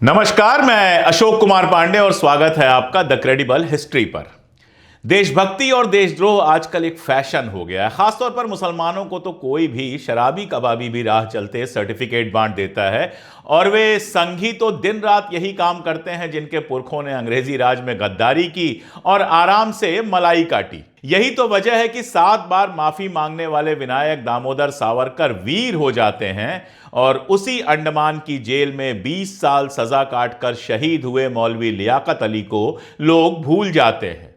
नमस्कार, मैं अशोक कुमार पांडे और स्वागत है आपका द क्रेडिबल हिस्ट्री पर। देशभक्ति और देशद्रोह आजकल एक फैशन हो गया है। खासतौर पर मुसलमानों को तो कोई भी शराबी कबाबी भी राह चलते सर्टिफिकेट बांट देता है और वे संघी तो दिन रात यही काम करते हैं जिनके पुरखों ने अंग्रेजी राज में गद्दारी की और आराम से मलाई काटी। यही तो वजह है कि 7 बार माफी मांगने वाले विनायक दामोदर सावरकर वीर हो जाते हैं और उसी अंडमान की जेल में 20 साल सजा काटकर शहीद हुए मौलवी लियाकत अली को लोग भूल जाते हैं।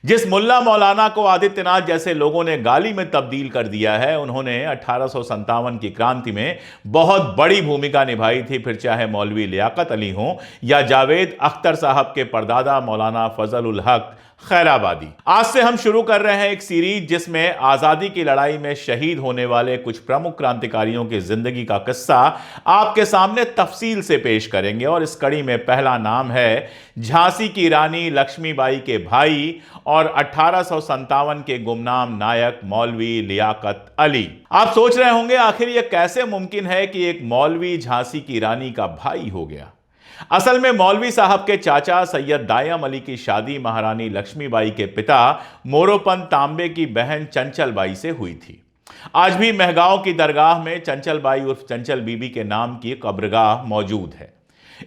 जिस मुल्ला मौलाना को आदित्यनाथ जैसे लोगों ने गाली में तब्दील कर दिया है, उन्होंने 1857 की क्रांति में बहुत बड़ी भूमिका निभाई थी। फिर चाहे मौलवी लियाकत अली हो या जावेद अख्तर साहब के परदादा मौलाना फजल उल हक खैराबादी। आज से हम शुरू कर रहे हैं एक सीरीज जिसमें आजादी की लड़ाई में शहीद होने वाले कुछ प्रमुख क्रांतिकारियों की जिंदगी का किस्सा आपके सामने तफसील से पेश करेंगे। और इस कड़ी में पहला नाम है झांसी की रानी लक्ष्मीबाई के भाई और 1857 के गुमनाम नायक मौलवी लियाकत अली। आप सोच रहे होंगे आखिर यह कैसे मुमकिन है कि एक मौलवी झांसी की रानी का भाई हो गया। असल में मौलवी साहब के चाचा सैयद दायम अली की शादी महारानी लक्ष्मीबाई के पिता मोरोपंत तांबे की बहन चंचल बाई से हुई थी। आज भी महगांव की दरगाह में चंचल बाई उर्फ चंचल बीबी के नाम की कब्रगाह मौजूद है।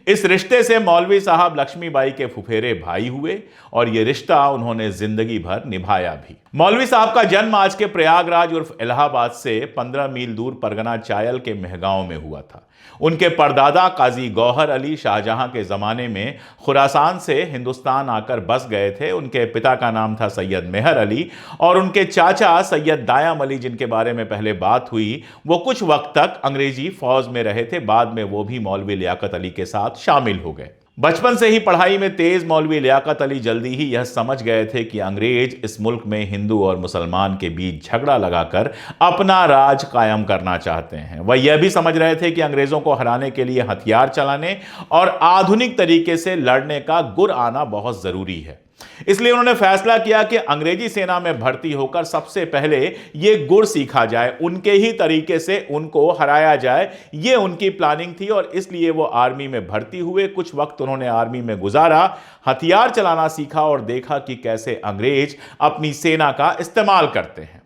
इस रिश्ते से मौलवी साहब लक्ष्मीबाई के फुफेरे भाई हुए और यह रिश्ता उन्होंने जिंदगी भर निभाया भी। मौलवी साहब का जन्म आज के प्रयागराज उर्फ इलाहाबाद से 15 मील दूर परगना चायल के महगांव में हुआ था। उनके परदादा काजी गौहर अली शाहजहां के जमाने में खुरासान से हिंदुस्तान आकर बस गए थे। उनके पिता का नाम था सैयद मेहर अली और उनके चाचा सैयद दायम अली, जिनके बारे में पहले बात हुई, वो कुछ वक्त तक अंग्रेजी फौज में रहे थे। बाद में वो भी मौलवी लियाकत अली के साथ शामिल हो गए। बचपन से ही पढ़ाई में तेज मौलवी लियाकत अली जल्दी ही यह समझ गए थे कि अंग्रेज इस मुल्क में हिंदू और मुसलमान के बीच झगड़ा लगाकर अपना राज कायम करना चाहते हैं। वह यह भी समझ रहे थे कि अंग्रेजों को हराने के लिए हथियार चलाने और आधुनिक तरीके से लड़ने का गुर आना बहुत जरूरी है। इसलिए उन्होंने फैसला किया कि अंग्रेजी सेना में भर्ती होकर सबसे पहले यह गुर सीखा जाए, उनके ही तरीके से उनको हराया जाए। यह उनकी प्लानिंग थी और इसलिए वो आर्मी में भर्ती हुए। कुछ वक्त उन्होंने आर्मी में गुजारा, हथियार चलाना सीखा और देखा कि कैसे अंग्रेज अपनी सेना का इस्तेमाल करते हैं।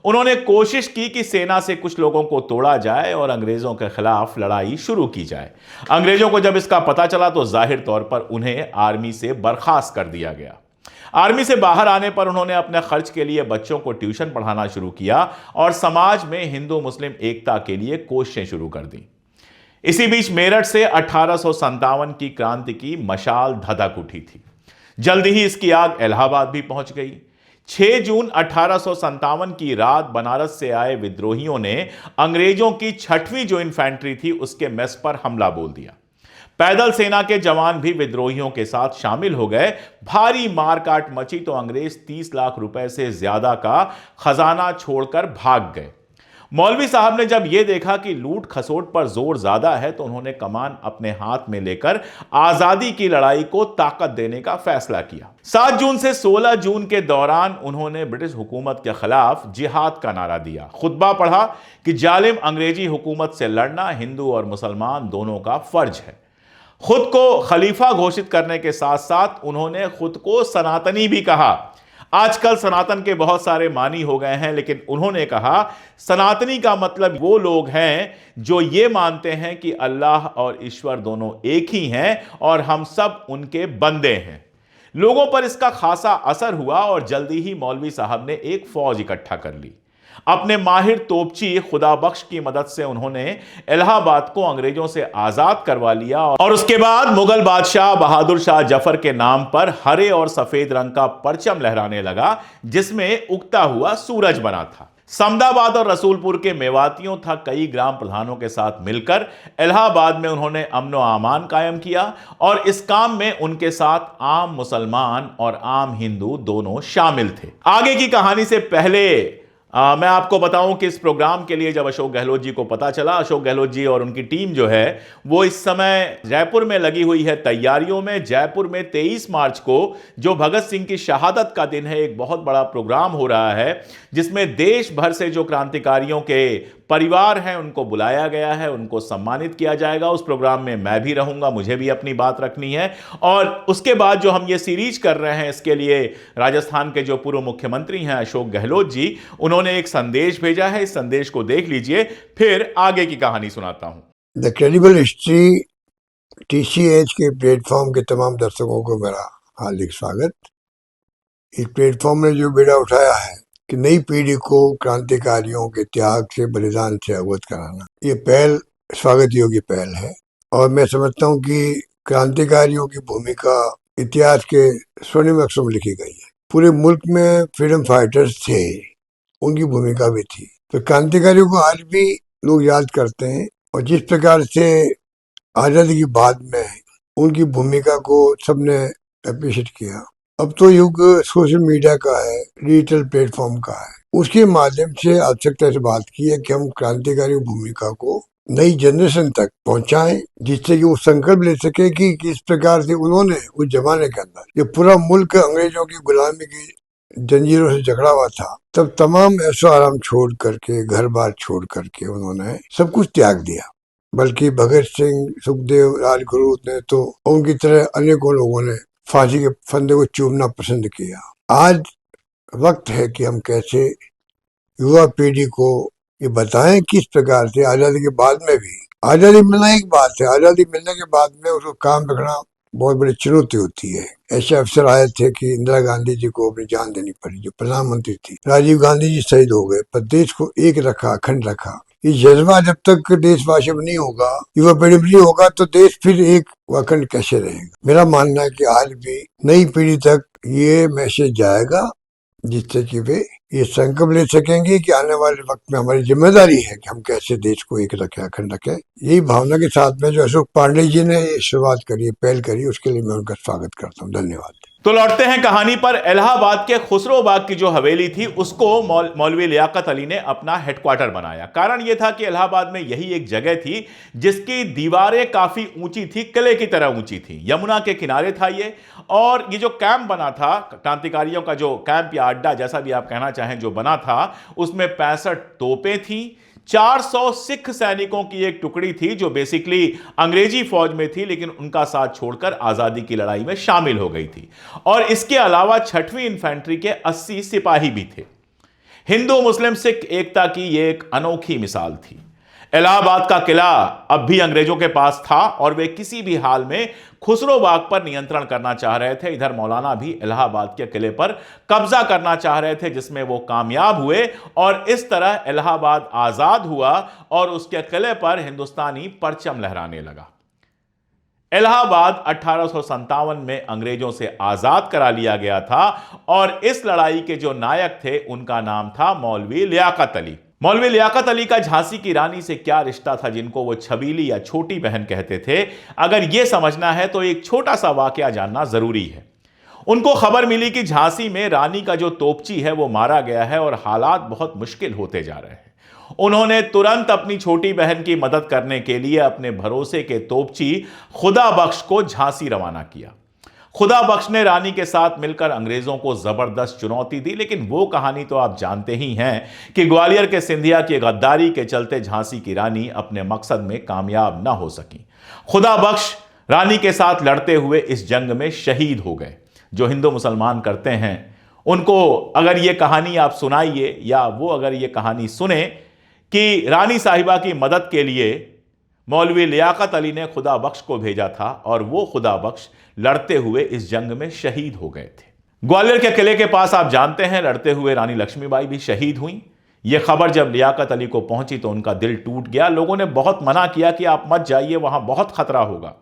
उन्होंने कोशिश की कि सेना से कुछ लोगों को तोड़ा जाए और अंग्रेजों के खिलाफ लड़ाई शुरू की जाए। अंग्रेजों को जब इसका पता चला तो जाहिर तौर पर उन्हें आर्मी से बर्खास्त कर दिया गया। आर्मी से बाहर आने पर उन्होंने अपने खर्च के लिए बच्चों को ट्यूशन पढ़ाना शुरू किया और समाज में हिंदू मुस्लिम एकता के लिए कोशिशें शुरू कर दी। इसी बीच मेरठ से 1857 की क्रांति की मशाल धधक उठी थी। जल्दी ही इसकी आग इलाहाबाद भी पहुंच गई। 6 जून 1857 की रात बनारस से आए विद्रोहियों ने अंग्रेजों की 6वीं जो इन्फेंट्री थी उसके मेस पर हमला बोल दिया। पैदल सेना के जवान भी विद्रोहियों के साथ शामिल हो गए। भारी मारकाट मची तो अंग्रेज 30 लाख रुपए से ज्यादा का खजाना छोड़कर भाग गए। मौलवी साहब ने जब यह देखा कि लूट खसोट पर जोर ज्यादा है तो उन्होंने कमान अपने हाथ में लेकर आजादी की लड़ाई को ताकत देने का फैसला किया। 7 जून से 16 जून के दौरान उन्होंने ब्रिटिश हुकूमत के खिलाफ जिहाद का नारा दिया। खुतबा पढ़ा कि जालिम अंग्रेजी हुकूमत से लड़ना हिंदू और मुसलमान दोनों का फर्ज है। खुद को खलीफा घोषित करने के साथ साथ उन्होंने खुद को सनातनी भी कहा। आजकल सनातन के बहुत सारे मानी हो गए हैं, लेकिन उन्होंने कहा सनातनी का मतलब वो लोग हैं जो ये मानते हैं कि अल्लाह और ईश्वर दोनों एक ही हैं और हम सब उनके बंदे हैं। लोगों पर इसका खासा असर हुआ और जल्दी ही मौलवी साहब ने एक फौज इकट्ठा कर ली। अपने माहिर तोपची खुदाबख्श की मदद से उन्होंने इलाहाबाद को अंग्रेजों से आजाद करवा लिया और उसके बाद मुगल बादशाह बहादुर शाह जफर के नाम पर हरे और सफेद रंग का परचम लहराने लगा, जिसमें उगता हुआ सूरज बना था। समदाबाद और रसूलपुर के मेवातियों था कई ग्राम प्रधानों के साथ मिलकर इलाहाबाद में उन्होंने अमनो अमान कायम किया और इस काम में उनके साथ आम मुसलमान और आम हिंदू दोनों शामिल थे। आगे की कहानी से पहले मैं आपको बताऊं कि इस प्रोग्राम के लिए जब अशोक गहलोत जी को पता चला, अशोक गहलोत जी और उनकी टीम जो है वो इस समय जयपुर में लगी हुई है तैयारियों में। जयपुर में 23 मार्च को जो भगत सिंह की शहादत का दिन है, एक बहुत बड़ा प्रोग्राम हो रहा है जिसमें देश भर से जो क्रांतिकारियों के परिवार हैं उनको बुलाया गया है, उनको सम्मानित किया जाएगा। उस प्रोग्राम में मैं भी रहूंगा, मुझे भी अपनी बात रखनी है। और उसके बाद जो हम ये सीरीज कर रहे हैं, इसके लिए राजस्थान के जो पूर्व मुख्यमंत्री हैं अशोक गहलोत जी, उन्होंने एक संदेश भेजा है। इस संदेश को देख लीजिए, फिर आगे की कहानी सुनाता हूं। द क्रेडिबल हिस्ट्री TCH के प्लेटफॉर्म के तमाम दर्शकों को मेरा हार्दिक स्वागत। इस प्लेटफॉर्म ने जो बेड़ा उठाया है कि नई पीढ़ी को क्रांतिकारियों के त्याग से, बलिदान से अवगत कराना, ये पहल स्वागत योग्य पहल है। और मैं समझता हूँ कि क्रांतिकारियों की भूमिका इतिहास के स्वर्णिम अक्षरों में लिखी गई है। पूरे मुल्क में फ्रीडम फाइटर्स थे, उनकी भूमिका भी थी। तो क्रांतिकारियों को आज भी लोग याद करते हैं, और जिस प्रकार से आजादी के बाद में उनकी भूमिका को सबने अप्रिशिएट किया। अब तो युग सोशल मीडिया का है, डिजिटल प्लेटफॉर्म का है। उसके माध्यम से आवश्यकता से बात की है कि हम क्रांतिकारी भूमिका को नई जनरेशन तक पहुंचाएं, जिससे कि वो संकल्प ले सके कि किस प्रकार से उन्होंने उस जमाने के अंदर, जब पूरा मुल्क अंग्रेजों की गुलामी की जंजीरों से जकड़ा हुआ था, तब तमाम ऐशो आराम छोड़ करके, घर बार छोड़ करके उन्होंने सब कुछ त्याग दिया। बल्कि भगत सिंह, सुखदेव, राजगुरु ने तो उनकी तरह अनेकों लोगों ने फांसी के फंदे को चूमना पसंद किया। आज वक्त है कि हम कैसे युवा पीढ़ी को ये बताएं किस प्रकार से आजादी के बाद में भी, आजादी मिलना एक बात है, आजादी मिलने के बाद में उसको काम रखना बहुत बड़ी चुनौती होती है। ऐसे अवसर आए थे कि इंदिरा गांधी जी को अपनी जान देनी पड़ी, जो प्रधानमंत्री थी। राजीव गांधी जी शहीद हो गए, पर देश को एक रखा, अखंड रखा। ये जज्बा जब तक देशवासी में नहीं होगा, युवा पीढ़ी में नहीं होगा, तो देश फिर एक अखंड कैसे रहेगा। मेरा मानना है कि आज भी नई पीढ़ी तक ये मैसेज जाएगा, जिससे कि वे ये संकल्प ले सकेंगे कि आने वाले वक्त में हमारी जिम्मेदारी है कि हम कैसे देश को एक रखें, अखंड रखें। यही भावना के साथ में जो अशोक पांडे जी ने शुरुआत करी, पहल करी, उसके लिए मैं उनका स्वागत करता हूँ। धन्यवाद। तो लौटते हैं कहानी पर। इलाहाबाद के खुसरोबाग की जो हवेली थी, उसको मौलवी लियाकत अली ने अपना हेडक्वार्टर बनाया। कारण यह था कि इलाहाबाद में यही एक जगह थी जिसकी दीवारें काफी ऊंची थी, किले की तरह ऊंची थी। यमुना के किनारे था ये, और ये जो कैंप बना था, क्रांतिकारियों का जो कैंप या अड्डा, जैसा भी आप कहना चाहें, जो बना था, उसमें 65 तोपें थी। 400 सिख सैनिकों की एक टुकड़ी थी जो बेसिकली अंग्रेजी फौज में थी, लेकिन उनका साथ छोड़कर आजादी की लड़ाई में शामिल हो गई थी। और इसके अलावा 6वीं इन्फेंट्री के 80 सिपाही भी थे। हिंदू मुस्लिम सिख एकता की यह एक अनोखी मिसाल थी। इलाहाबाद का किला अब भी अंग्रेजों के पास था और वे किसी भी हाल में खुसरोबाग पर नियंत्रण करना चाह रहे थे। इधर मौलाना भी इलाहाबाद के किले पर कब्जा करना चाह रहे थे, जिसमें वो कामयाब हुए, और इस तरह इलाहाबाद आजाद हुआ और उसके किले पर हिंदुस्तानी परचम लहराने लगा। इलाहाबाद 1857 में अंग्रेजों से आजाद करा लिया गया था, और इस लड़ाई के जो नायक थे उनका नाम था मौलवी लियाकत अली। मौलवी लियाकत अली का झांसी की रानी से क्या रिश्ता था, जिनको वो छबीली या छोटी बहन कहते थे, अगर यह समझना है तो एक छोटा सा वाकया जानना जरूरी है। उनको खबर मिली कि झांसी में रानी का जो तोपची है वो मारा गया है और हालात बहुत मुश्किल होते जा रहे हैं। उन्होंने तुरंत अपनी छोटी बहन की मदद करने के लिए अपने भरोसे के तोपची खुदा बख्श को झांसी रवाना किया। खुदा बख्श ने रानी के साथ मिलकर अंग्रेजों को जबरदस्त चुनौती दी, लेकिन वो कहानी तो आप जानते ही हैं कि ग्वालियर के सिंधिया की गद्दारी के चलते झांसी की रानी अपने मकसद में कामयाब ना हो सकी। खुदा बख्श रानी के साथ लड़ते हुए इस जंग में शहीद हो गए। जो हिंदू मुसलमान करते हैं, उनको अगर ये कहानी आप सुनाइए, या वो अगर ये कहानी सुने कि रानी साहिबा की मदद के लिए मौलवी लियाकत अली ने खुदा बख्श को भेजा था, और वो खुदा बख्श लड़ते हुए इस जंग में शहीद हो गए थे। ग्वालियर के किले के पास आप जानते हैं लड़ते हुए रानी लक्ष्मीबाई भी शहीद हुई। यह खबर जब लियाकत अली को पहुंची तो उनका दिल टूट गया। लोगों ने बहुत मना किया कि आप मत जाइए, वहां बहुत खतरा होगा,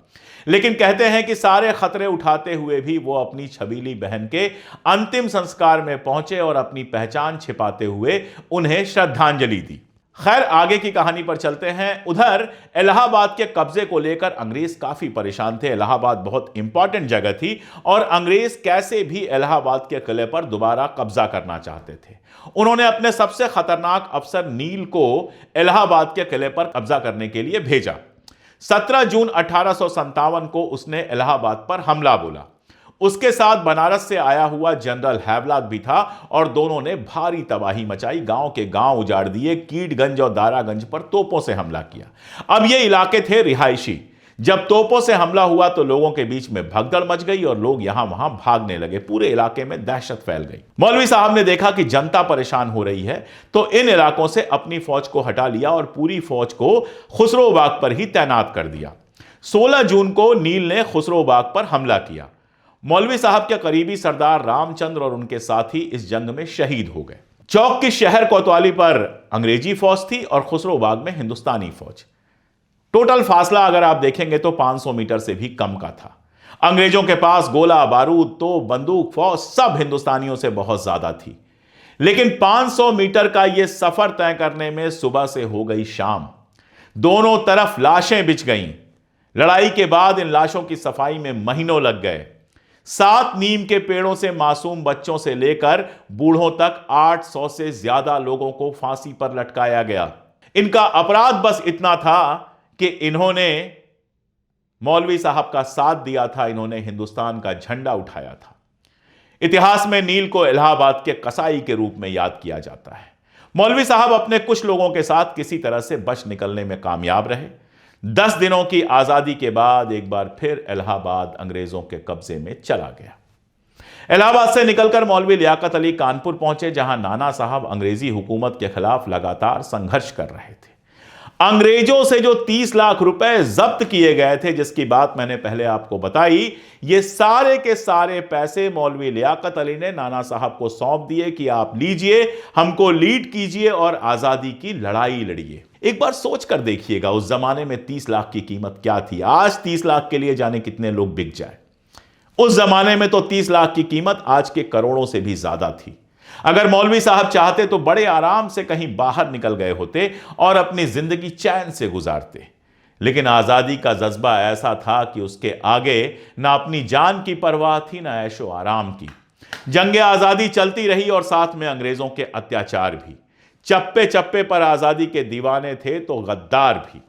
लेकिन कहते हैं कि सारे खतरे उठाते हुए भी वो अपनी छबीली बहन के अंतिम संस्कार में पहुंचे और अपनी पहचान छिपाते हुए उन्हें श्रद्धांजलि दी। खैर, आगे की कहानी पर चलते हैं। उधर इलाहाबाद के कब्जे को लेकर अंग्रेज काफी परेशान थे। इलाहाबाद बहुत इंपॉर्टेंट जगह थी और अंग्रेज कैसे भी इलाहाबाद के किले पर दोबारा कब्जा करना चाहते थे। उन्होंने अपने सबसे खतरनाक अफसर नील को इलाहाबाद के किले पर कब्जा करने के लिए भेजा। 17 जून 1857 को उसने इलाहाबाद पर हमला बोला। उसके साथ बनारस से आया हुआ जनरल हैवलाक भी था और दोनों ने भारी तबाही मचाई, गांव के गांव उजाड़ दिए, कीटगंज और दारागंज पर तोपों से हमला किया। अब ये इलाके थे रिहायशी। जब तोपों से हमला हुआ तो लोगों के बीच में भगदड़ मच गई और लोग यहां वहां भागने लगे। पूरे इलाके में दहशत फैल गई। मौलवी साहब ने देखा कि जनता परेशान हो रही है तो इन इलाकों से अपनी फौज को हटा लिया और पूरी फौज को खुसरोबाग पर ही तैनात कर दिया। 16 जून को नील ने खुसरोबाग पर हमला किया। मौलवी साहब के करीबी सरदार रामचंद्र और उनके साथी इस जंग में शहीद हो गए। चौक की शहर कोतवाली पर अंग्रेजी फौज थी और खुसरोबाग में हिंदुस्तानी फौज। टोटल फासला अगर आप देखेंगे तो 500 मीटर से भी कम का था। अंग्रेजों के पास गोला बारूद तो बंदूक फौज सब हिंदुस्तानियों से बहुत ज्यादा थी। लेकिन 500 मीटर का यह सफर तय करने में सुबह से हो गई शाम। दोनों तरफ लाशें बिछ गईं। लड़ाई के बाद इन लाशों की सफाई में महीनों लग गए। 7 नीम के पेड़ों से मासूम बच्चों से लेकर बूढ़ों तक 800 से ज्यादा लोगों को फांसी पर लटकाया गया। इनका अपराध बस इतना था कि इन्होंने मौलवी साहब का साथ दिया था, इन्होंने हिंदुस्तान का झंडा उठाया था। इतिहास में नील को इलाहाबाद के कसाई के रूप में याद किया जाता है। मौलवी साहब अपने कुछ लोगों के साथ किसी तरह से बच निकलने में कामयाब रहे। 10 दिनों की आजादी के बाद एक बार फिर इलाहाबाद अंग्रेजों के कब्जे में चला गया। इलाहाबाद से निकलकर मौलवी लियाकत अली कानपुर पहुंचे, जहां नाना साहब अंग्रेजी हुकूमत के खिलाफ लगातार संघर्ष कर रहे थे। अंग्रेजों से जो 30 लाख रुपए जब्त किए गए थे, जिसकी बात मैंने पहले आपको बताई, ये सारे के सारे पैसे मौलवी लियाकत अली ने नाना साहब को सौंप दिए कि आप लीजिए, हमको लीड कीजिए और आजादी की लड़ाई लड़िए। एक बार सोच कर देखिएगा उस जमाने में 30 लाख की कीमत क्या थी। आज 30 लाख के लिए जाने कितने लोग बिक जाए। उस जमाने में तो 30 लाख की कीमत आज के करोड़ों से भी ज्यादा थी। अगर मौलवी साहब चाहते तो बड़े आराम से कहीं बाहर निकल गए होते और अपनी जिंदगी चैन से गुजारते। लेकिन आजादी का जज्बा ऐसा था कि उसके आगे ना अपनी जान की परवाह थी, ना ऐशो आराम की। जंगे आजादी चलती रही और साथ में अंग्रेजों के अत्याचार भी। चप्पे चप्पे पर आजादी के दीवाने थे तो गद्दार भी।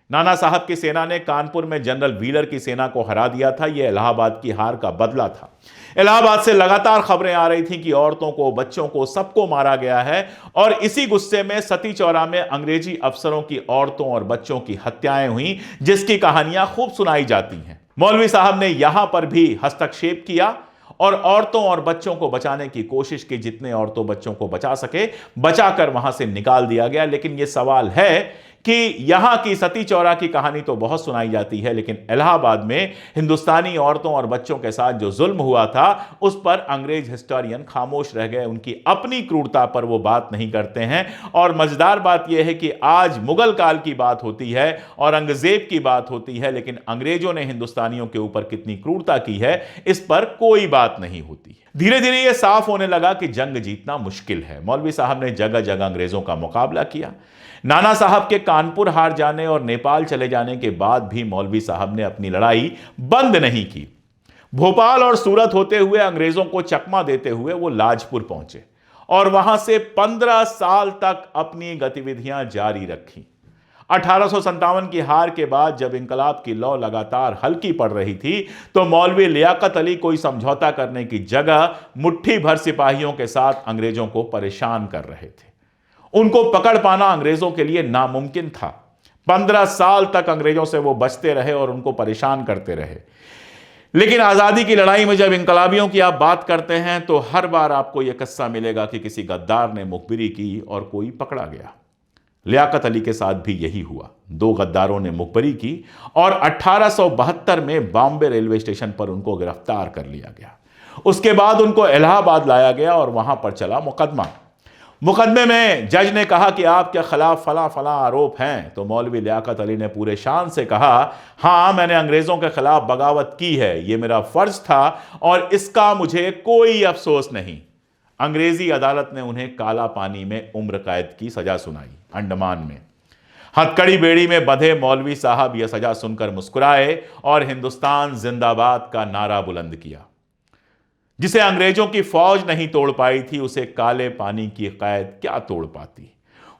नाना साहब की सेना ने कानपुर में जनरल व्हीलर की सेना को हरा दिया था। यह इलाहाबाद की हार का बदला था। इलाहाबाद से लगातार खबरें आ रही थीं कि औरतों को, बच्चों को, सबको मारा गया है और इसी गुस्से में सती चौरा में अंग्रेजी अफसरों की औरतों और बच्चों की हत्याएं हुई, जिसकी कहानियां खूब सुनाई जाती हैं। मौलवी साहब ने यहां पर भी हस्तक्षेप किया और औरतों और बच्चों को बचाने की कोशिश की। जितने औरतों बच्चों को बचा सके बचाकर वहां से निकाल दिया गया। लेकिन यह सवाल है कि यहां की सती चौरा की कहानी तो बहुत सुनाई जाती है, लेकिन इलाहाबाद में हिंदुस्तानी औरतों और बच्चों के साथ जो जुल्म हुआ था उस पर अंग्रेज हिस्टोरियन खामोश रह गए। उनकी अपनी क्रूरता पर वो बात नहीं करते हैं। और मजेदार बात यह है कि आज मुगल काल की बात होती है, औरंगजेब की बात होती है, लेकिन अंग्रेजों ने हिंदुस्तानियों के ऊपर कितनी क्रूरता की है इस पर कोई बात नहीं होती। धीरे धीरे यह साफ होने लगा कि जंग जीतना मुश्किल है। मौलवी साहब ने जगह जगह अंग्रेजों का मुकाबला किया। नाना साहब के कानपुर हार जाने और नेपाल चले जाने के बाद भी मौलवी साहब ने अपनी लड़ाई बंद नहीं की। भोपाल और सूरत होते हुए अंग्रेजों को चकमा देते हुए वो लाजपुर पहुंचे और वहां से 15 साल तक अपनी गतिविधियां जारी रखी। 1857 की हार के बाद जब इंकलाब की लौ लगातार हल्की पड़ रही थी तो मौलवी लियाकत अली कोई समझौता करने की जगह मुट्ठी भर सिपाहियों के साथ अंग्रेजों को परेशान कर रहे थे। उनको पकड़ पाना अंग्रेजों के लिए नामुमकिन था। 15 साल तक अंग्रेजों से वो बचते रहे और उनको परेशान करते रहे। लेकिन आजादी की लड़ाई में जब इंकलाबियों की आप बात करते हैं तो हर बार आपको यह किस्सा मिलेगा कि किसी गद्दार ने मुखबिरी की और कोई पकड़ा गया। लियाकत अली के साथ भी यही हुआ। 2 गद्दारों ने मुखबिरी की और 1872 में बॉम्बे रेलवे स्टेशन पर उनको गिरफ्तार कर लिया गया। उसके बाद उनको इलाहाबाद लाया गया और वहां पर चला मुकदमा। मुकदमे में जज ने कहा कि आपके खिलाफ फला फला आरोप हैं तो मौलवी लियाकत अली ने पूरे शान से कहा, हां मैंने अंग्रेजों के खिलाफ बगावत की है, यह मेरा फर्ज था और इसका मुझे कोई अफसोस नहीं। अंग्रेजी अदालत ने उन्हें काला पानी में उम्र कैद की सजा सुनाई अंडमान में। हथकड़ी बेड़ी में बंधे मौलवी साहब यह सजा सुनकर मुस्कुराए और हिंदुस्तान जिंदाबाद का नारा बुलंद किया। जिसे अंग्रेजों की फौज नहीं तोड़ पाई थी उसे काले पानी की कैद क्या तोड़ पाती।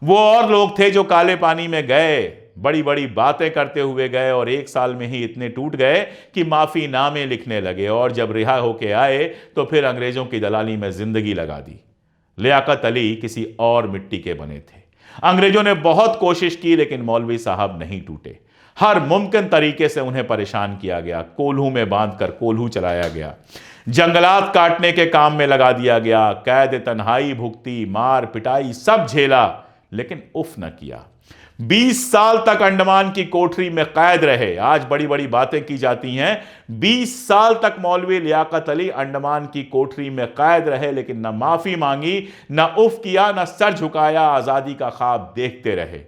वो और लोग थे जो काले पानी में गए बड़ी बड़ी बातें करते हुए गए और 1 साल में ही इतने टूट गए कि माफी नामे लिखने लगे और जब रिहा होके आए तो फिर अंग्रेजों की दलाली में जिंदगी लगा दी। लियाकत अली किसी और मिट्टी के बने थे। अंग्रेजों ने बहुत कोशिश की लेकिन मौलवी साहब नहीं टूटे। हर मुमकिन तरीके से उन्हें परेशान किया गया, कोल्हू में बांधकर कोल्हू चलाया गया, जंगलात काटने के काम में लगा दिया गया, कैद तन्हाई भुगती, मार पिटाई सब झेला लेकिन उफ न किया। 20 साल तक अंडमान की कोठरी में कैद रहे। आज बड़ी बड़ी बातें की जाती हैं, 20 साल तक मौलवी लियाकत अली अंडमान की कोठरी में कैद रहे लेकिन न माफी मांगी, न उफ किया, न सर झुकाया, आजादी का ख्वाब देखते रहे।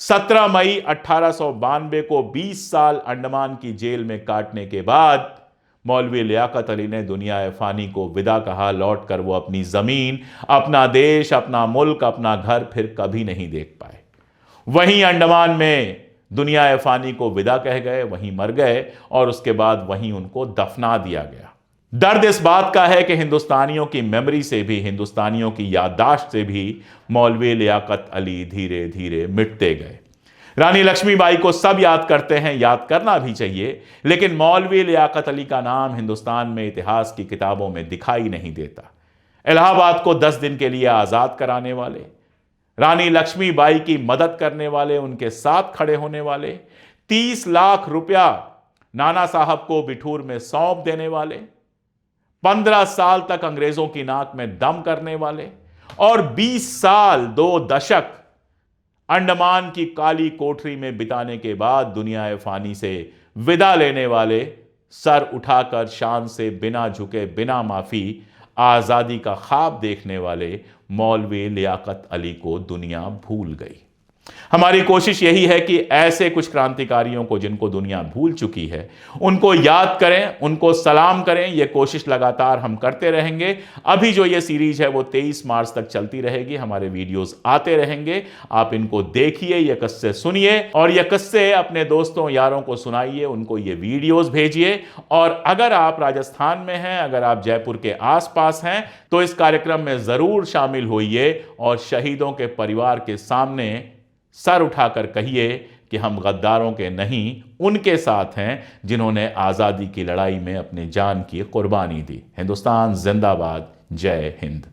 17 मई 1892 को 20 साल अंडमान की जेल में काटने के बाद मौलवी लियाकत अली ने दुनिया फानी को विदा कहा। लौट कर वो अपनी जमीन, अपना देश, अपना मुल्क, अपना घर फिर कभी नहीं देख पाए। वहीं अंडमान में दुनिया फानी को विदा कह गए, वहीं मर गए और उसके बाद वहीं उनको दफना दिया गया। दर्द इस बात का है कि हिंदुस्तानियों की मेमोरी से भी, हिंदुस्तानियों की याददाश्त से भी मौलवी लियाकत अली धीरे धीरे मिटते गए। रानी लक्ष्मीबाई को सब याद करते हैं, याद करना भी चाहिए, लेकिन मौलवी लियाकत अली का नाम हिंदुस्तान में इतिहास की किताबों में दिखाई नहीं देता। इलाहाबाद को 10 दिन के लिए आजाद कराने वाले, रानी लक्ष्मीबाई की मदद करने वाले, उनके साथ खड़े होने वाले, 30 लाख रुपया नाना साहब को बिठूर में सौंप देने वाले, 15 साल तक अंग्रेजों की नाक में दम करने वाले और 20 साल 2 दशक अंडमान की काली कोठरी में बिताने के बाद दुनिया फानी से विदा लेने वाले, सर उठाकर शान से बिना झुके, बिना माफी आजादी का ख्वाब देखने वाले मौलवी लियाकत अली को दुनिया भूल गई। हमारी कोशिश यही है कि ऐसे कुछ क्रांतिकारियों को जिनको दुनिया भूल चुकी है उनको याद करें, उनको सलाम करें। यह कोशिश लगातार हम करते रहेंगे। अभी जो ये सीरीज है वो 23 मार्च तक चलती रहेगी। हमारे वीडियोस आते रहेंगे, आप इनको देखिए, ये किस्से सुनिए और ये किस्से अपने दोस्तों यारों को सुनाइए, उनको ये वीडियोस भेजिए। और अगर आप राजस्थान में हैं, अगर आप जयपुर के आसपास हैं तो इस कार्यक्रम में जरूर शामिल होइए और शहीदों के परिवार के सामने सर उठाकर कहिए कि हम गद्दारों के नहीं, उनके साथ हैं जिन्होंने आजादी की लड़ाई में अपनी जान की कुर्बानी दी। हिंदुस्तान जिंदाबाद, जय हिंद।